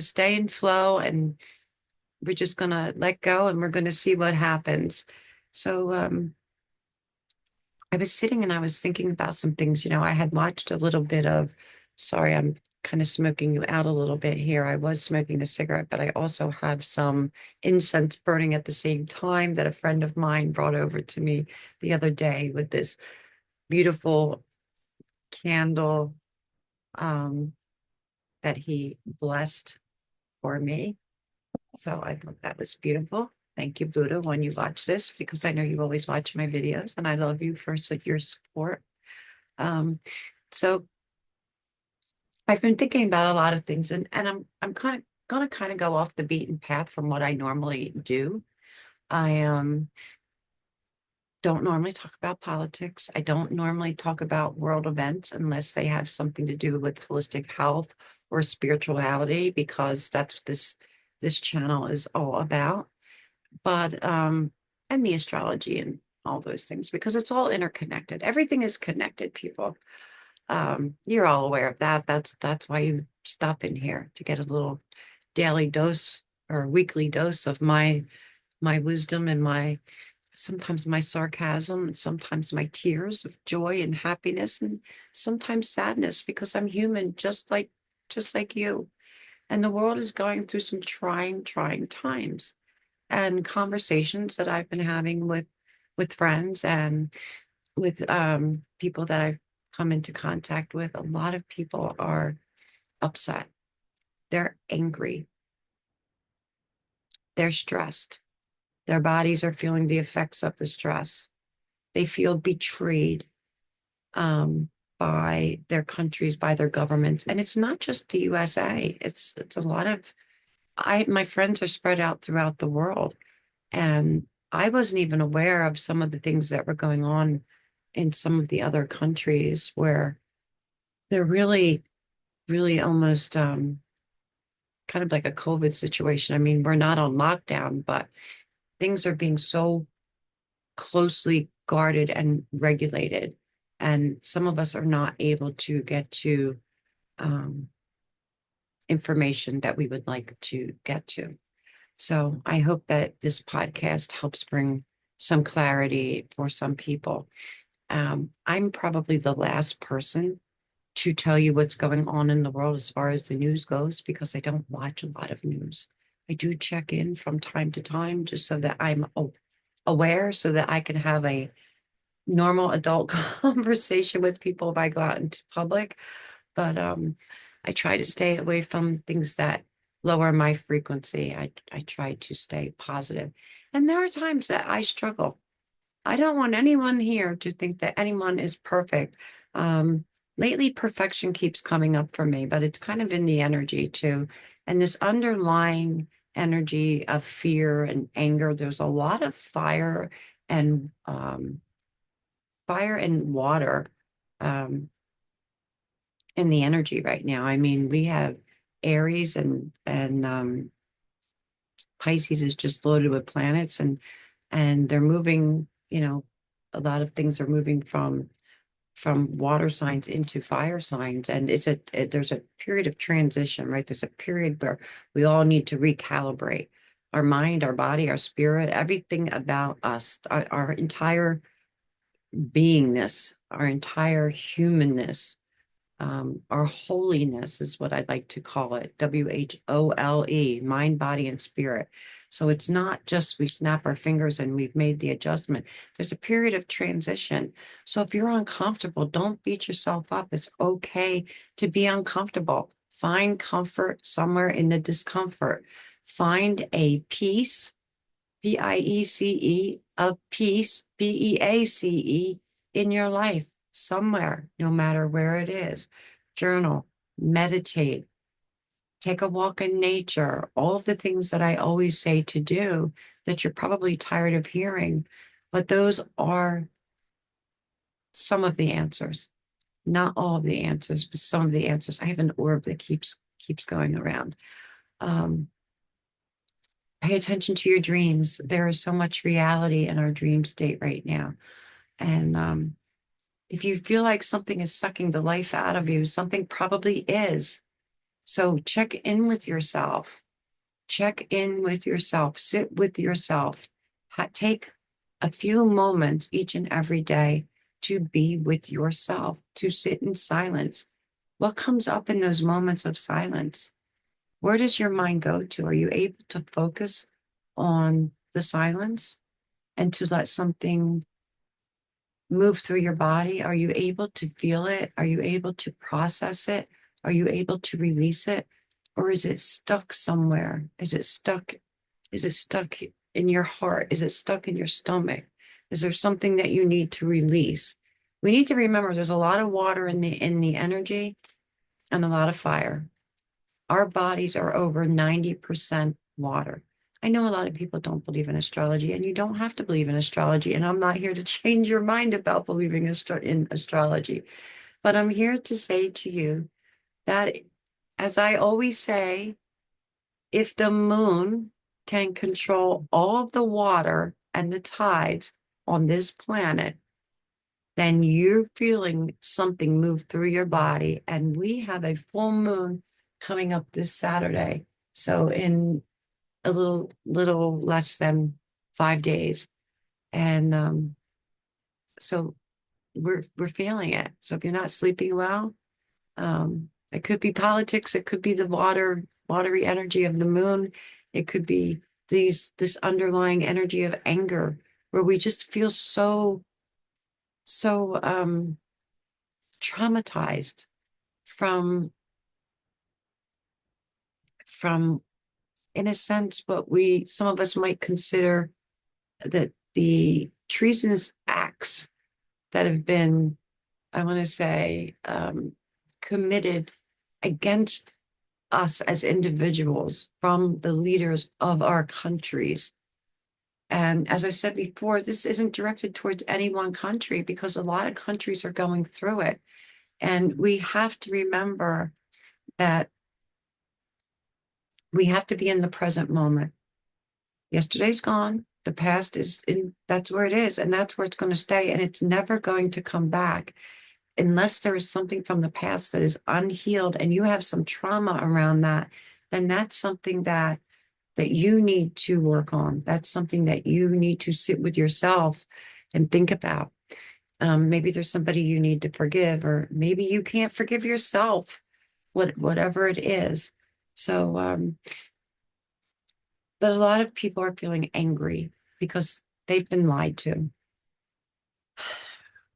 stay in flow, and we're just going to let go, and we're going to see what happens. So, I was sitting and I was thinking about some things. I had watched a little bit of, sorry, I'm kind of smoking you out a little bit here. I was smoking a cigarette, but I also have some incense burning at the same time that a friend of mine brought over to me the other day with this beautiful candle um, that he blessed for me. So I thought that was beautiful. Thank you, Buddha, when you watch this, because I know you always watch my videos, and I love you for your support. Um, so I've been thinking about a lot of things, and I'm kind of gonna kind of go off the beaten path from what I normally do. I don't normally talk about politics. I don't normally talk about world events unless they have something to do with holistic health or spirituality, because that's what this channel is all about. But and the astrology and all those things, because it's all interconnected. Everything is connected, people. You're all aware of that. That's why you stop in here to get a little daily dose or weekly dose of my wisdom and my sometimes my sarcasm and sometimes my tears of joy and happiness and sometimes sadness, because I'm human just like you. And the world is going through some trying times, and conversations that I've been having with friends and with people that I've come into contact with. A lot of people are upset. They're angry. They're stressed. Their bodies are feeling the effects of the stress. They feel betrayed um, by their countries, by their governments, and it's not just the USA. It's a lot of my friends are spread out throughout the world, and I wasn't even aware of some of the things that were going on in some of the other countries where they're really almost kind of like a COVID situation. I mean, we're not on lockdown, but things are being so closely guarded and regulated. And some of us are not able to get to um, information that we would like to get to. So I hope that this podcast helps bring some clarity for some people. I'm probably the last person to tell you what's going on in the world as far as the news goes, because I don't watch a lot of news. I do check in from time to time just so that I'm aware, so that I can have a normal adult conversation with people if I go out into public. But I try to stay away from things that lower my frequency. I try to stay positive. And there are times that I struggle. I don't want anyone here to think that anyone is perfect. Um, Lately, perfection keeps coming up for me, but it's kind of in the energy too. And this underlying energy of fear and anger, there's a lot of and fire and water um, in the energy right now. I mean, we have Aries and Pisces is just loaded with planets, and they're moving. A lot of things are moving from water signs into fire signs, and there's a period of transition, right? There's a period where we all need to recalibrate our mind, our body, our spirit, everything about us, our entire beingness, our entire humanness, our holiness is what I'd like to call it. WHOLE, mind, body, and spirit. So it's not just we snap our fingers and we've made the adjustment. There's a period of transition. So if you're uncomfortable, don't beat yourself up. It's okay to be uncomfortable. Find comfort somewhere in the discomfort. Find a peace, PIECE, of peace, PEACE, in your life somewhere, no matter where it is. Journal, meditate, take a walk in nature, all of the things that I always say to do that you're probably tired of hearing. But those are some of the answers, not all of the answers, but some of the answers. I have an orb that keeps going around. Um, Pay attention to your dreams. There is so much reality in our dream state right now. And if you feel like something is sucking the life out of you, something probably is. So check in with yourself. Check in with yourself. Sit with yourself. Take a few moments each and every day to be with yourself, to sit in silence. What comes up in those moments of silence? Where does your mind go to? Are you able to focus on the silence and to let something move through your body? Are you able to feel it? Are you able to process it? Are you able to release it? Or is it stuck somewhere? Is it stuck? Is it stuck in your heart? Is it stuck in your stomach? Is there something that you need to release? We need to remember there's a lot of water in the energy and a lot of fire. Our bodies are over 90% water. I know a lot of people don't believe in astrology, and you don't have to believe in astrology. And I'm not here to change your mind about believing in astrology, but I'm here to say to you that, as I always say, if the moon can control all of the water and the tides on this planet, then you're feeling something move through your body. And we have a full moon coming up this Saturday. So in a little less than 5 days. And so we're feeling it. So if you're not sleeping well, it could be politics, it could be the watery energy of the moon, it could be this underlying energy of anger where we just feel so traumatized from from in a sense what we some of us might consider that the treasonous acts that have been, I want to say, committed against us as individuals from the leaders of our countries. And as I said before, this isn't directed towards any one country because a lot of countries are going through it. And we have to remember that we have to be in the present moment. Yesterday's gone. The past is in, that's where it is, and that's where it's going to stay. And it's never going to come back unless there is something from the past that is unhealed and you have some trauma around that, then that's something that you need to work on. That's something that you need to sit with yourself and think about. Maybe there's somebody you need to forgive, or maybe you can't forgive yourself, whatever it is. So, but a lot of people are feeling angry because they've been lied to.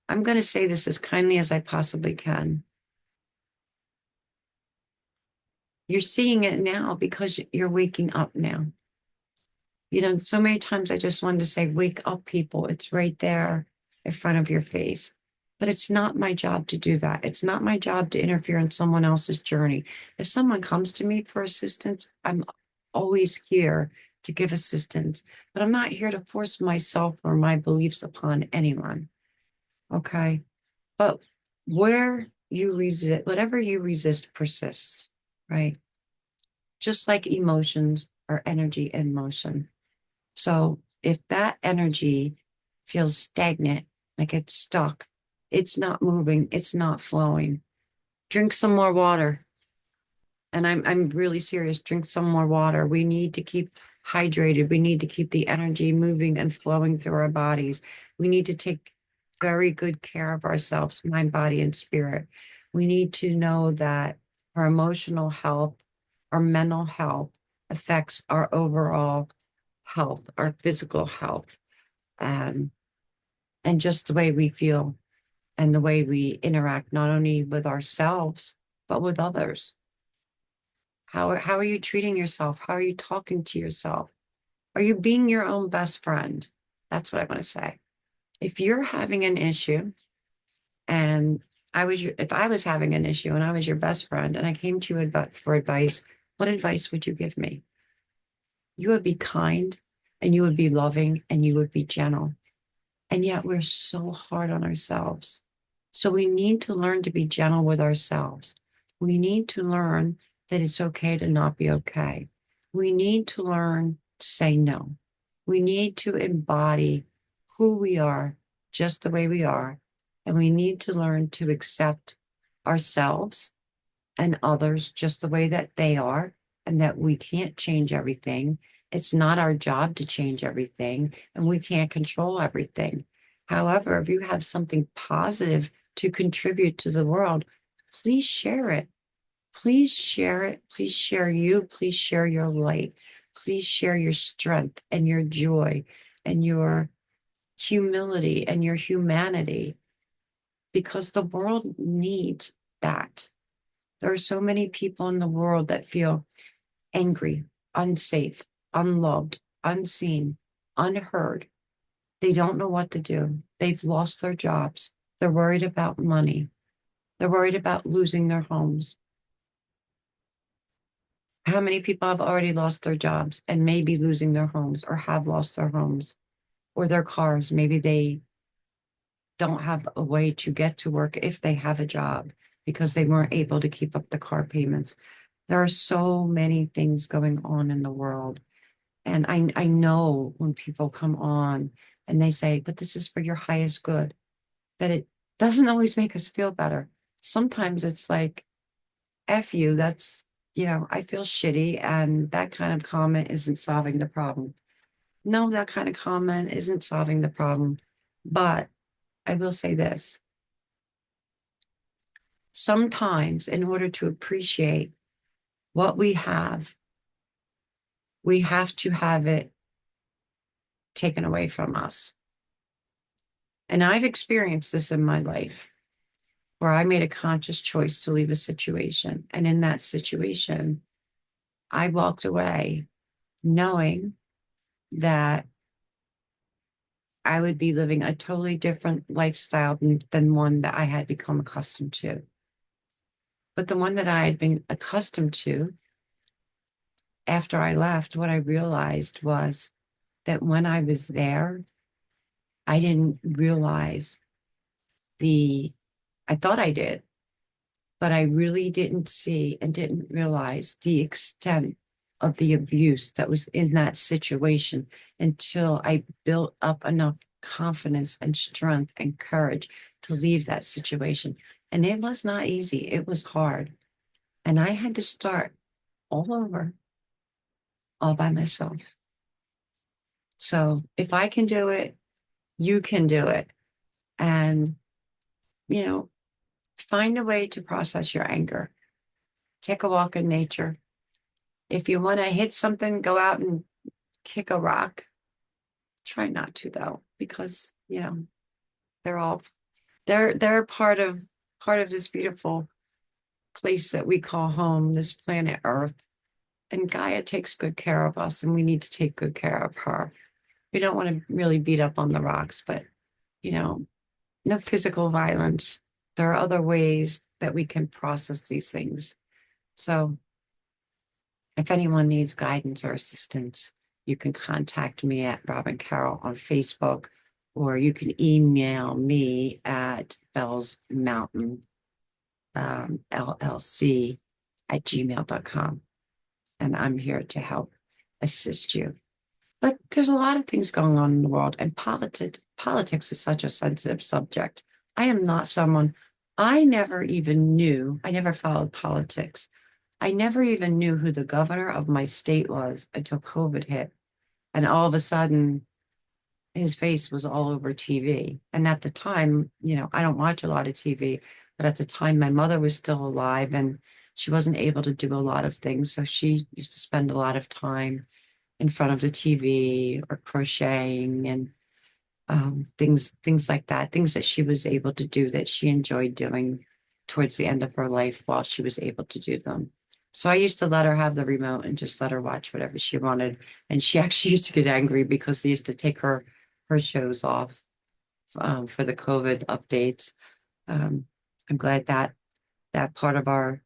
I'm going to say this as kindly as I possibly can. You're seeing it now because you're waking up now. You know, so many times I just wanted to say, wake up, people. It's right there in front of your face. But it's not my job to do that. It's not my job to interfere in someone else's journey. If someone comes to me for assistance, I'm always here to give assistance. But I'm not here to force myself or my beliefs upon anyone. Okay. But where you resist, whatever you resist persists, right? Just like emotions are energy in motion. So if that energy feels stagnant, like it's stuck, it's not moving, it's not flowing, drink some more water. And I'm really serious. Drink some more water. We need to keep hydrated. We need to keep the energy moving and flowing through our bodies. We need to take very good care of ourselves, mind, body, and spirit. We need to know that our emotional health, our mental health affects our overall health, our physical health, um, and just the way we feel and the way we interact, not only with ourselves, but with others. How are you treating yourself? How are you talking to yourself? Are you being your own best friend? That's what I want to say. If you're having an issue and if I was having an issue and I was your best friend and I came to you for advice, what advice would you give me? You would be kind and you would be loving and you would be gentle. And yet we're so hard on ourselves. So we need to learn to be gentle with ourselves. We need to learn that it's okay to not be okay. We need to learn to say no. We need to embody who we are just the way we are. And we need to learn to accept ourselves and others just the way that they are, and that we can't change everything. It's not our job to change everything, and we can't control everything. However, if you have something positive to contribute to the world, please share it. Please share it. Please share you. Please share your light. Please share your strength and your joy and your humility and your humanity, because the world needs that. There are so many people in the world that feel angry, unsafe, unloved, unseen, unheard. They don't know what to do. They've lost their jobs. They're worried about money. They're worried about losing their homes. How many people have already lost their jobs and may be losing their homes, or have lost their homes or their cars? Maybe they don't have a way to get to work if they have a job because they weren't able to keep up the car payments. There are so many things going on in the world. And I know when people come on and they say, but this is for your highest good, that it doesn't always make us feel better. Sometimes it's like, F you, that's, I feel shitty, and that kind of comment isn't solving the problem. No, that kind of comment isn't solving the problem. But I will say this: sometimes, in order to appreciate what we have to have it taken away from us. And I've experienced this in my life where I made a conscious choice to leave a situation. And in that situation, I walked away knowing that I would be living a totally different lifestyle than one that I had become accustomed to. But the one that I had been accustomed to, after I left, what I realized was that when I was there, I didn't realize the, I thought I did, but I really didn't see and didn't realize the extent of the abuse that was in that situation until I built up enough confidence and strength and courage to leave that situation. And it was not easy. It was hard. And I had to start all over, all by myself. So if I can do it, you can do it. And, you know, find a way to process your anger. Take a walk in nature. If you want to hit something, go out and kick a rock. Try not to though, because they're all they're part of this beautiful place that we call home, this planet Earth. And Gaia takes good care of us, and we need to take good care of her. We don't want to really beat up on the rocks, but you know, no physical violence. There are other ways that we can process these things. So if anyone needs guidance or assistance, you can contact me at Robin Carroll on Facebook, or you can email me at Bells Mountain LLC at gmail.com. And I'm here to help assist you. But there's a lot of things going on in the world, and politics is such a sensitive subject. I am not someone, I never even knew, I never followed politics. I never even knew who the governor of my state was until COVID hit. And all of a sudden, his face was all over TV. And at the time, I don't watch a lot of TV, but at the time, my mother was still alive and she wasn't able to do a lot of things. So she used to spend a lot of time in front of the TV or crocheting and things like that, things that she was able to do that she enjoyed doing towards the end of her life while she was able to do them. So I used to let her have the remote and just let her watch whatever she wanted. And she actually used to get angry because they used to take her shows off for the COVID updates. Um, I'm glad that that part of our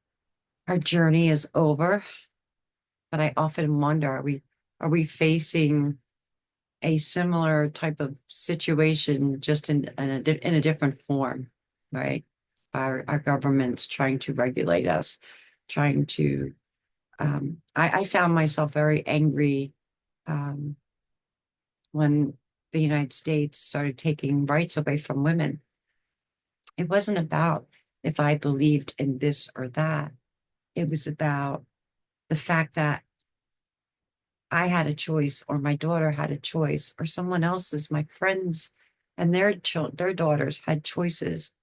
journey is over. But I often wonder, are we facing a similar type of situation, just in a different form, right? Our government's trying to regulate us, trying to. I found myself very angry um, when the United States started taking rights away from women. It wasn't about if I believed in this or that. It was about the fact that I had a choice, or my daughter had a choice, or someone else's, my friends and their daughters had choices,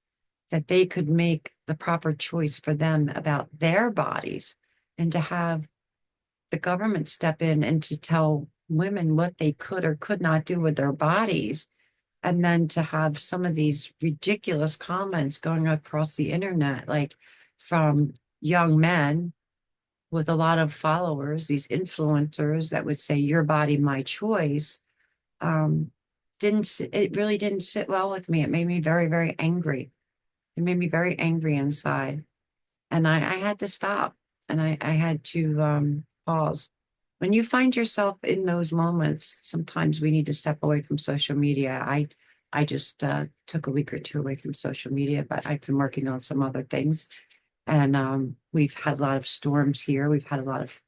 that they could make the proper choice for them about their bodies, and to have the government step in and to tell women what they could or could not do with their bodies. And then to have some of these ridiculous comments going across the internet, like from young men with a lot of followers, these influencers that would say, your body, my choice, um, it really didn't sit well with me. It made me very, very angry. It made me very angry inside. And I had to stop, and I had to pause. When you find yourself in those moments, sometimes we need to step away from social media. I just took a week or two away from social media, but I've been working on some other things. And we've had a lot of storms here. We've had a lot of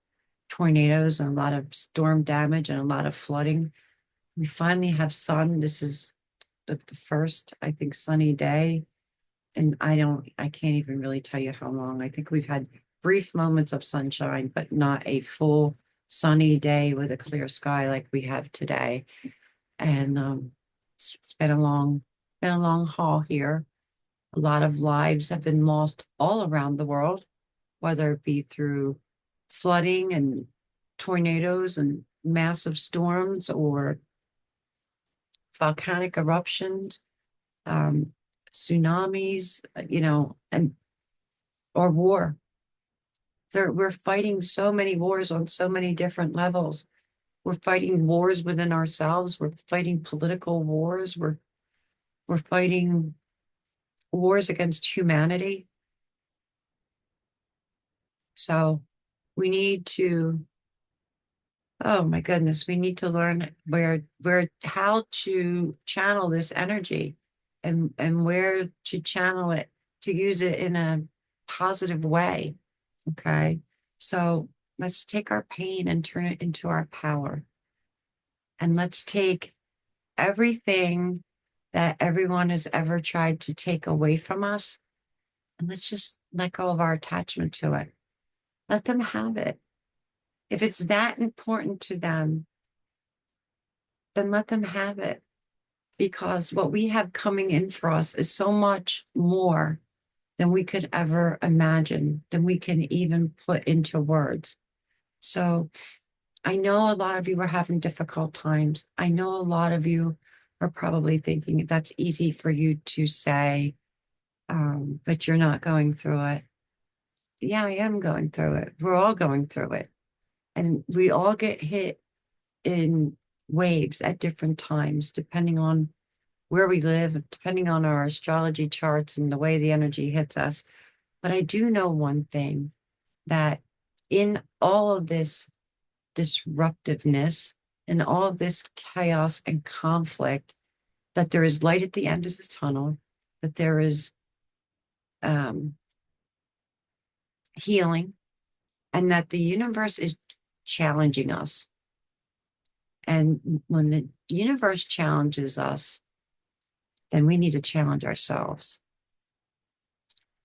tornadoes and a lot of storm damage and a lot of flooding. We finally have sun. This is the first, I think, sunny day. And I can't even really tell you how long. I think we've had brief moments of sunshine, but not a full sunny day with a clear sky like we have today. And it's been a long haul here. A lot of lives have been lost all around the world, whether it be through flooding and tornadoes and massive storms, or volcanic eruptions, um, tsunamis, and or war. We're fighting so many wars on so many different levels. We're fighting wars within ourselves. We're fighting political wars. We're fighting wars against humanity. So we need to, oh my goodness, we need to learn how to channel this energy, and where to channel it, to use it in a positive way. Okay. So let's take our pain and turn it into our power. And let's take everything that everyone has ever tried to take away from us, and let's just let go of our attachment to it. Let them have it. If it's that important to them, then let them have it. Because what we have coming in for us is so much more than we could ever imagine, than we can even put into words. So I know a lot of you are having difficult times. I know a lot of you are probably thinking that's easy for you to say, but you're not going through it. Yeah, I am going through it. We're all going through it. And we all get hit in waves at different times, depending on where we live, depending on our astrology charts and the way the energy hits us. But I do know one thing, that in all of this disruptiveness and all of this chaos and conflict, that there is light at the end of the tunnel, that there is um, healing, and that the universe is challenging us. And when the universe challenges us, then we need to challenge ourselves.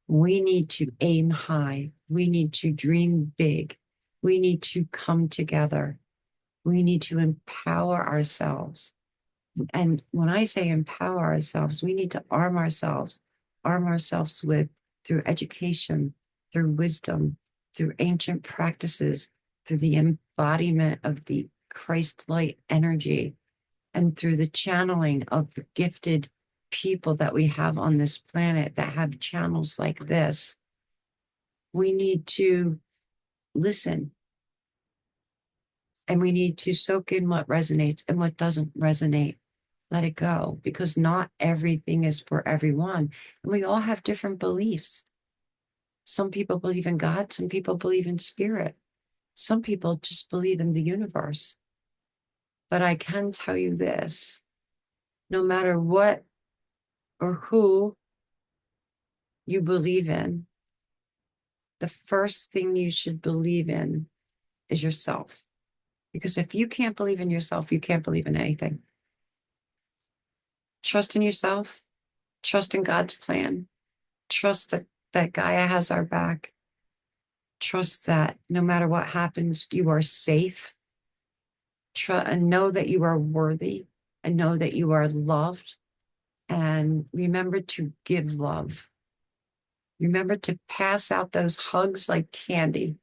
We need to aim high. We need to dream big. We need to come together. We need to empower ourselves. And when I say empower ourselves, we need to arm ourselves with, through education, through wisdom, through ancient practices, through the embodiment of the Christ light energy, and through the channeling of the gifted people that we have on this planet that have channels like this. We need to listen, and we need to soak in what resonates, and what doesn't resonate, let it go, because not everything is for everyone. And we all have different beliefs. Some people believe in God, some people believe in spirit, some people just believe in the universe. But I can tell you this, no matter what or who you believe in, the first thing you should believe in is yourself. Because if you can't believe in yourself, you can't believe in anything. Trust in yourself, trust in God's plan, trust that Gaia has our back, Trust that no matter what happens, you are safe. And know that you are worthy, and know that you are loved. And remember to give love. Remember to pass out those hugs like candy.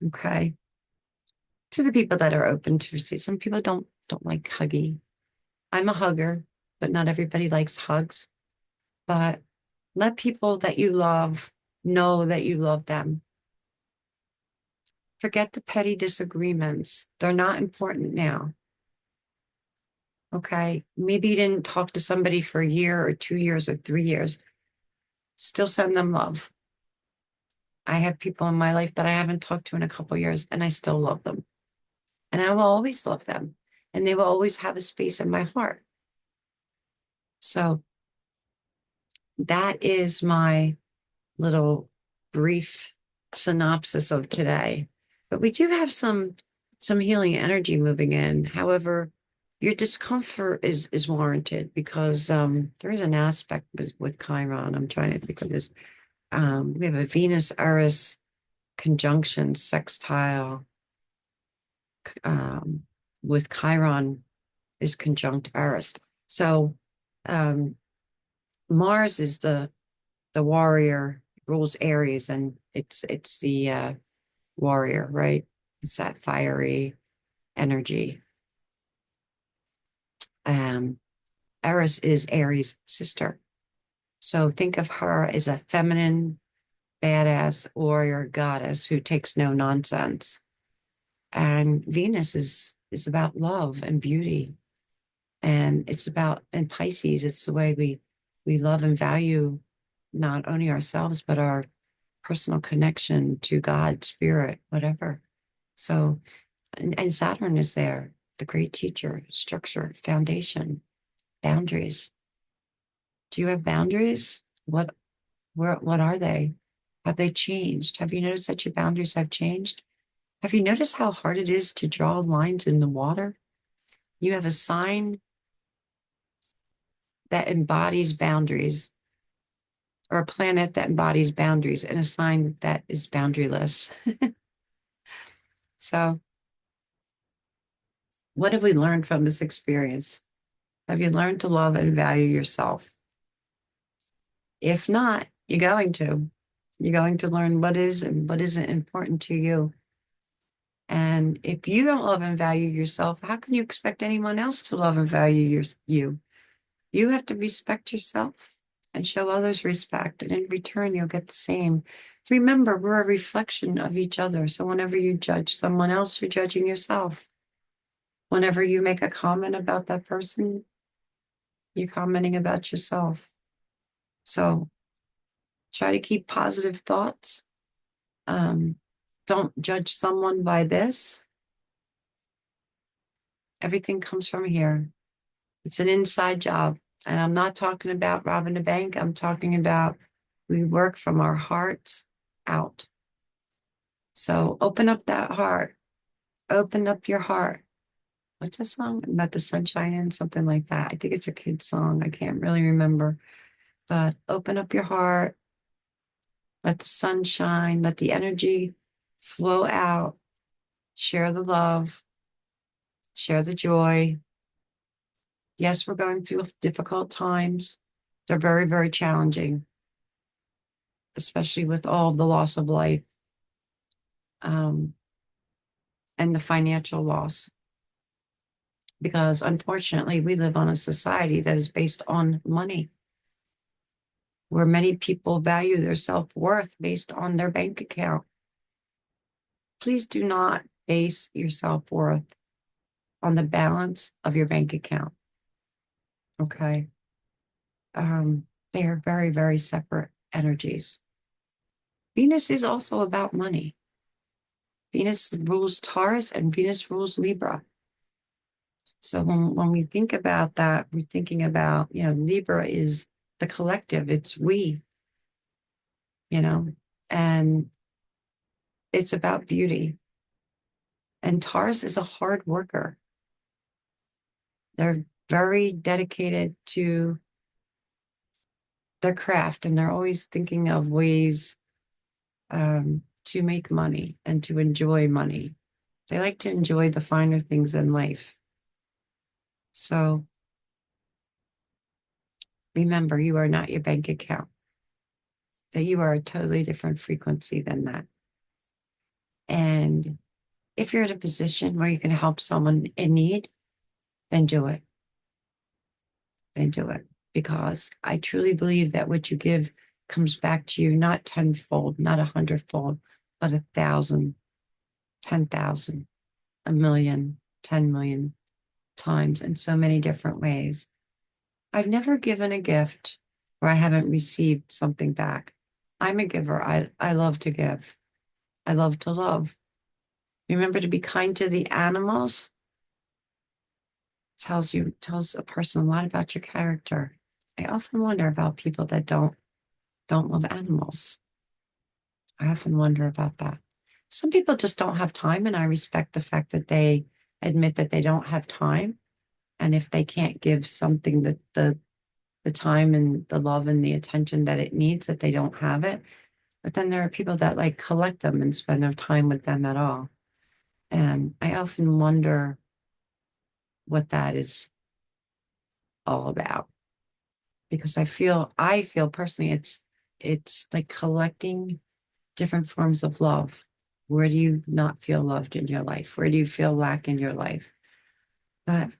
Okay. To the people that are open to receive. Some people don't like huggy. I'm a hugger, but not everybody likes hugs. But let people that you love know that you love them. Forget the petty disagreements. They're not important now. Okay. Maybe you didn't talk to somebody for a year or 2 years or 3 years. Still send them love. I have people in my life that I haven't talked to in a couple of years, and I still love them. And I will always love them. And they will always have a space in my heart. So that is my little brief synopsis of today. But we do have some healing energy moving in. However, your discomfort is warranted because there is an aspect with Chiron. I'm trying to think of this. We have a Venus Eris conjunction sextile um, with Chiron is conjunct Eris. So um, Mars is the warrior, rules Aries, and it's the warrior, right? It's that fiery energy. Um, Eris is Aries' sister. So think of her as a feminine, badass warrior goddess who takes no nonsense. And Venus is about love and beauty. And it's about, in Pisces, it's the way we love and value not only ourselves, but our personal connection to God, spirit, whatever. So, and Saturn is there, the great teacher, structure, foundation, boundaries. Do you have boundaries? What are they? Have they changed? Have you noticed that your boundaries have changed? Have you noticed how hard it is to draw lines in the water? You have a sign that embodies boundaries, or a planet that embodies boundaries, and a sign that is boundaryless. So, what have we learned from this experience? Have you learned to love and value yourself? If not, you're going to. You're going to learn what is and what isn't important to you. And if you don't love and value yourself, how can you expect anyone else to love and value you? You have to respect yourself and show others respect. And in return, you'll get the same. Remember, we're a reflection of each other. So whenever you judge someone else, you're judging yourself. Whenever you make a comment about that person, you're commenting about yourself. So try to keep positive thoughts. Um, don't judge someone by this. Everything comes from here. It's an inside job. And I'm not talking about robbing a bank. I'm talking about we work from our hearts out. So open up that heart. Open up your heart. What's that song? Let the sunshine in, something like that. I think it's a kid's song. I can't really remember. But open up your heart. Let the sun shine. Let the energy flow out. Share the love. Share the joy. Yes, we're going through difficult times. They're very, very challenging, especially with all the loss of life um, and the financial loss. Because unfortunately, we live on a society that is based on money, where many people value their self-worth based on their bank account. Please do not base your self-worth on the balance of your bank account. Okay. They are very, very separate energies. Venus is also about money. Venus rules Taurus and Venus rules Libra. So when we think about that, we're thinking about, Libra is the collective, it's we, you know, and it's about beauty. And Taurus is a hard worker. They're very dedicated to their craft, and they're always thinking of ways to make money and to enjoy money. They like to enjoy the finer things in life. So remember, you are not your bank account, that you are a totally different frequency than that. And if you're in a position where you can help someone in need, then do it. Then do it. Because I truly believe that what you give comes back to you, not tenfold, not 100-fold, but 1,000, 10,000, a million, 10 million times in so many different ways. I've never given a gift where I haven't received something back. I'm a giver. I love to give. I love to love. Remember to be kind to the animals. Tells a person a lot about your character. I often wonder about people that don't love animals. I often wonder about that. Some people just don't have time, and I respect the fact that they admit that they don't have time. And if they can't give something that the time and the love and the attention that it needs, that they don't have it. But then there are people that like collect them and spend no time with them at all. And I often wonder what that is all about. Because I feel personally it's like collecting different forms of love. Where do you not feel loved in your life? Where do you feel lack in your life? But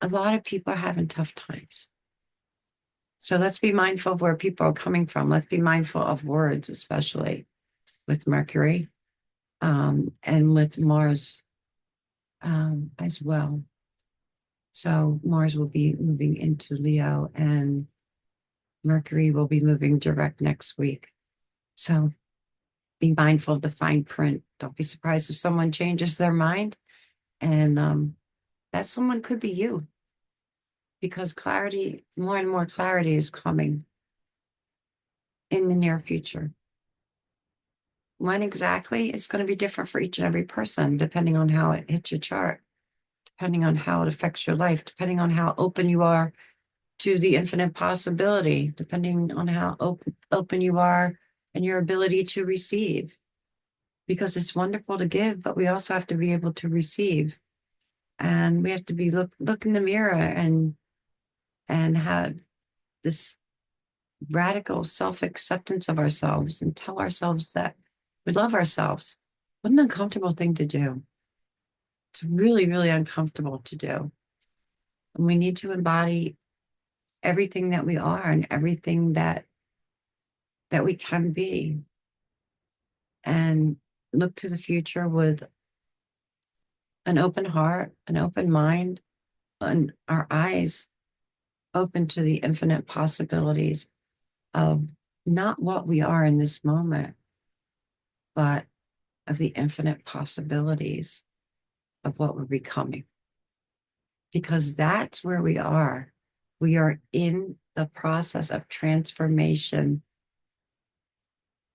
a lot of people are having tough times. So let's be mindful of where people are coming from. Let's be mindful of words, especially with Mercury, and with Mars, as well. So Mars will be moving into Leo and Mercury will be moving direct next week. So be mindful of the fine print. Don't be surprised if someone changes their mind, and that someone could be you, because clarity, more and more clarity is coming in the near future. When exactly, it's going to be different for each and every person, depending on how it hits your chart, depending on how it affects your life, depending on how open you are to the infinite possibility, depending on how open you are and your ability to receive. Because it's wonderful to give, but we also have to be able to receive. And we have to be look in the mirror and have this radical self-acceptance of ourselves and tell ourselves that we love ourselves. What an uncomfortable thing to do. It's really, really uncomfortable to do. And we need to embody everything that we are and everything that we can be, and look to the future with an open heart, an open mind, and our eyes open to the infinite possibilities of not what we are in this moment, but of the infinite possibilities of what we're becoming. Because that's where we are. We are in the process of transformation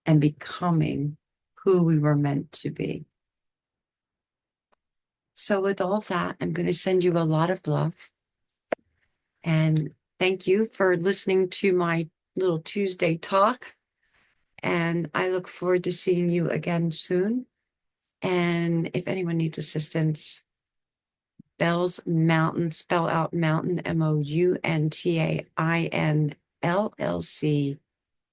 and becoming who we were meant to be. So with all that, I'm going to send you a lot of love. And thank you for listening to my little Tuesday talk. And I look forward to seeing you again soon. And if anyone needs assistance, Bell's Mountain, spell out mountain, MOUNTAINLLC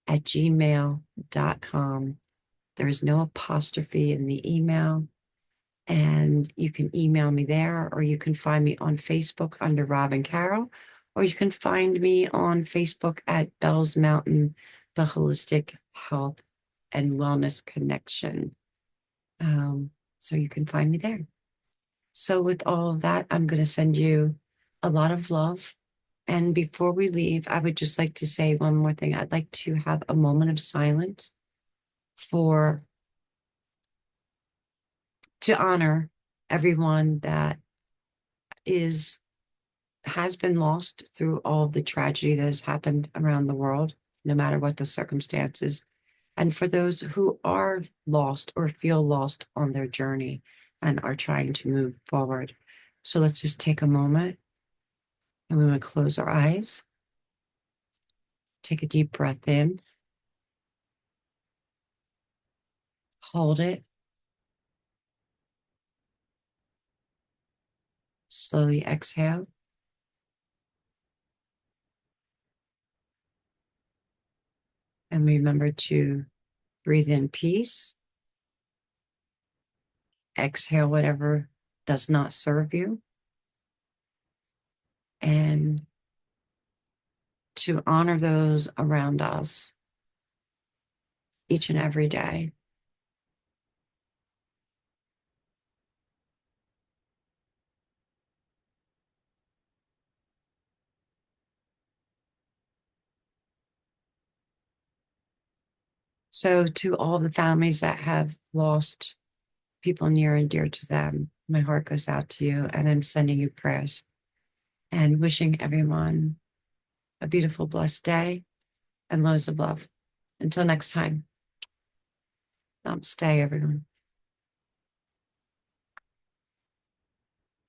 @gmail.com. There is no apostrophe in the email. And you can email me there, or you can find me on Facebook under Robin Carroll, or you can find me on Facebook at Bell's Mountain, the Holistic Health and Wellness Connection. So you can find me there. So with all of that, I'm going to send you a lot of love. And before we leave, I would just like to say one more thing. I'd like to have a moment of silence to honor everyone that has been lost through all of the tragedy that has happened around the world, no matter what the circumstances. And for those who are lost or feel lost on their journey and are trying to move forward. So let's just take a moment, and we want to close our eyes. Take a deep breath in Hold it. Slowly exhale. And remember to breathe in peace. Exhale whatever does not serve you. And to honor those around us each and every day. So, to all the families that have lost people near and dear to them, my heart goes out to you, and I'm sending you prayers and wishing everyone a beautiful, blessed day and loads of love. Until next time, namaste, everyone.